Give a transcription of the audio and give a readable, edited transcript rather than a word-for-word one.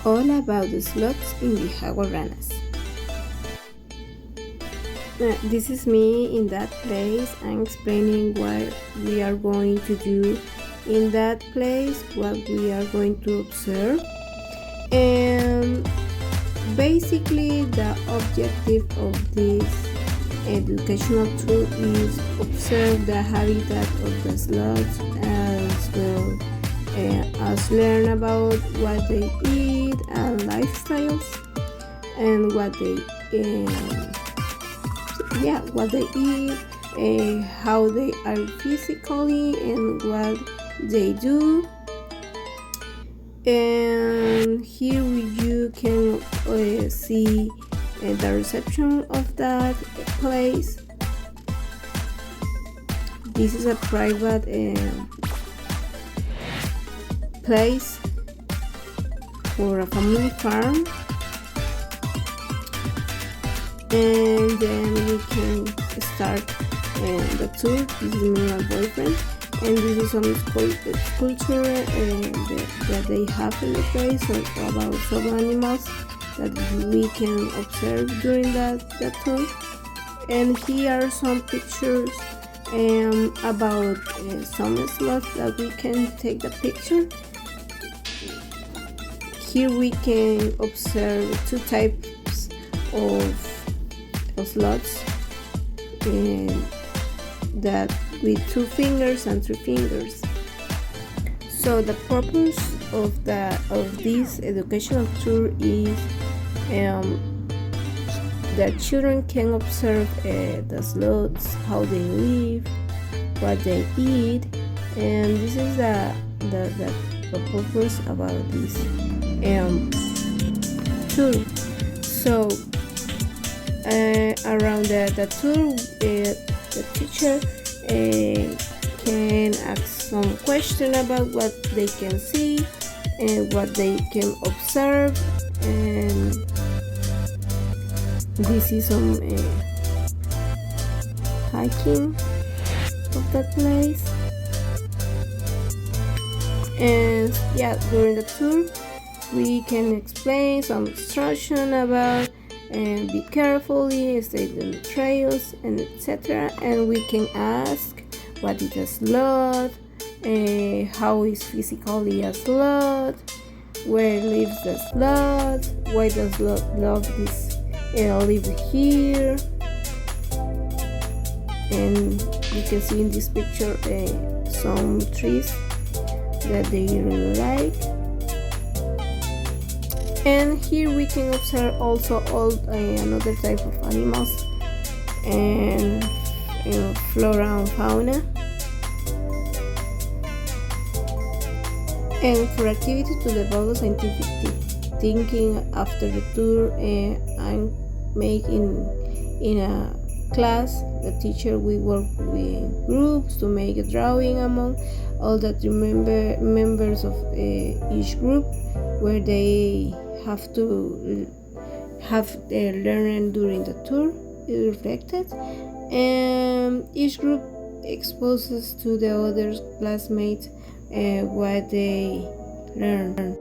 all about the slots in bijagua ranas. This is me in that place. I'm explaining what we are going to do in that place, what we are going to observe, and basically the objective of this educational tour is observe the habitat of the sloths, as well as learn about what they eat and lifestyles, and what they eat, how they are physically, and what they do. And here you can see the reception of that place. This is a private place for a family farm, and then we can start the tour. This is me and my boyfriend, and this is some sculpture that they have in the place about some animals that we can observe during that tour. And here are some pictures about some sloths that we can take the picture. Here we can observe two types of sloths, that with 2 fingers and 3 fingers. So the purpose of this educational tour is the children can observe the sloths, how they live, what they eat, and this is the purpose about this tour. So around the tour, the teacher can ask some question about what they can see and what they can observe, and this is some hiking of that place. And during the tour we can explain some instruction about be carefully, stay on the trails, and etc. And we can ask what is a sloth, how is physically a sloth, where lives the sloth, why does sloth love this live here. And you can see in this picture some trees that they really like. And here we can observe also all another type of animals and flora and fauna. And for activity to develop scientific thinking after the tour, I'm making in a class. The teacher, we work with groups to make a drawing among all the members of each group, where they have to have their learning during the tour is reflected, and each group exposes to the other classmates what they learn.